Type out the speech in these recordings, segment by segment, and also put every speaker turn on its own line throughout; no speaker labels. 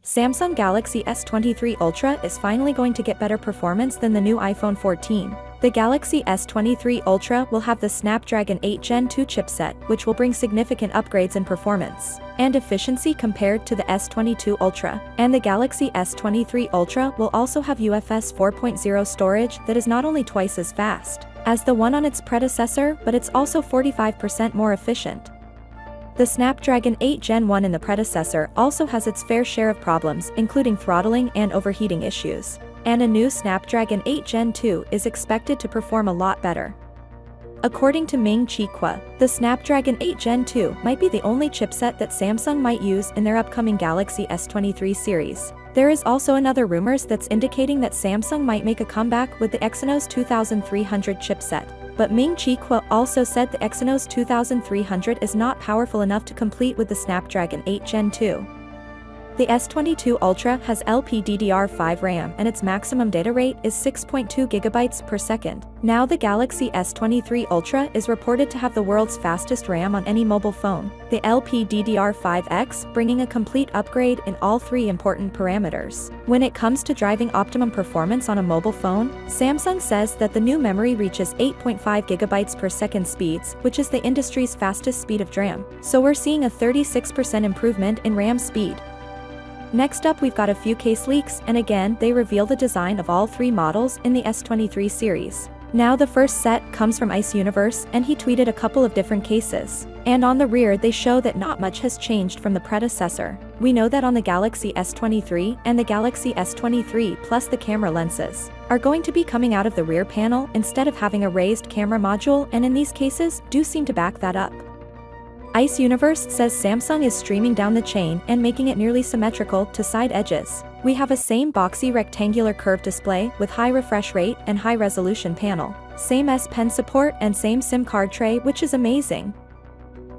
Samsung Galaxy S23 Ultra is finally going to get better performance than the new iPhone 14. The Galaxy S23 Ultra will have the Snapdragon 8 Gen 2 chipset, which will bring significant upgrades in performance and efficiency compared to the S22 Ultra. And the Galaxy S23 Ultra will also have UFS 4.0 storage that is not only twice as fast as the one on its predecessor, but it's also 45% more efficient. The Snapdragon 8 Gen 1 in the predecessor also has its fair share of problems, including throttling and overheating issues. And a new Snapdragon 8 Gen 2 is expected to perform a lot better. According to Ming-Chi Kuo, the Snapdragon 8 Gen 2 might be the only chipset that Samsung might use in their upcoming Galaxy S23 series. There is also another rumors that's indicating that Samsung might make a comeback with the Exynos 2300 chipset. But Ming-Chi Kuo also said the Exynos 2300 is not powerful enough to compete with the Snapdragon 8 Gen 2. The S22 Ultra has LPDDR5 RAM and its maximum data rate is 6.2 GB per second. Now the Galaxy S23 Ultra is reported to have the world's fastest RAM on any mobile phone, the LPDDR5X, bringing a complete upgrade in all three important parameters. When it comes to driving optimum performance on a mobile phone, Samsung says that the new memory reaches 8.5 GB per second speeds, which is the industry's fastest speed of DRAM. So we're seeing a 36% improvement in RAM speed. Next up, we've got a few case leaks, and again, they reveal the design of all three models in the S23 series. Now the first set comes from Ice Universe, and he tweeted a couple of different cases. And on the rear they show that not much has changed from the predecessor. We know that on the Galaxy S23 and the Galaxy S23 Plus the camera lenses are going to be coming out of the rear panel instead of having a raised camera module, and in these cases do seem to back that up. Ice Universe says Samsung is streaming down the chain and making it nearly symmetrical to side edges. We have a same boxy rectangular curved display with high refresh rate and high resolution panel. Same S Pen support and same SIM card tray, which is amazing.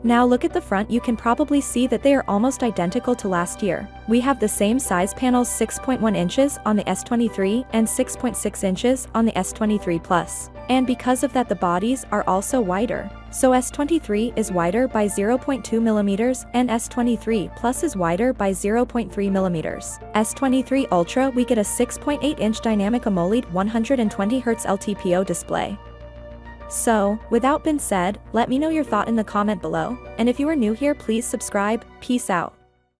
Now look at the front, you can probably see that they are almost identical to last year. We have the same size panels, 6.1 inches on the S23 and 6.6 inches on the S23 Plus. And because of that the bodies are also wider. So S23 is wider by 0.2 mm and S23 Plus is wider by 0.3 mm. S23 Ultra we get a 6.8-inch dynamic AMOLED 120Hz LTPO display. So, without being said, let me know your thought in the comment below, and if you are new here please subscribe. Peace out.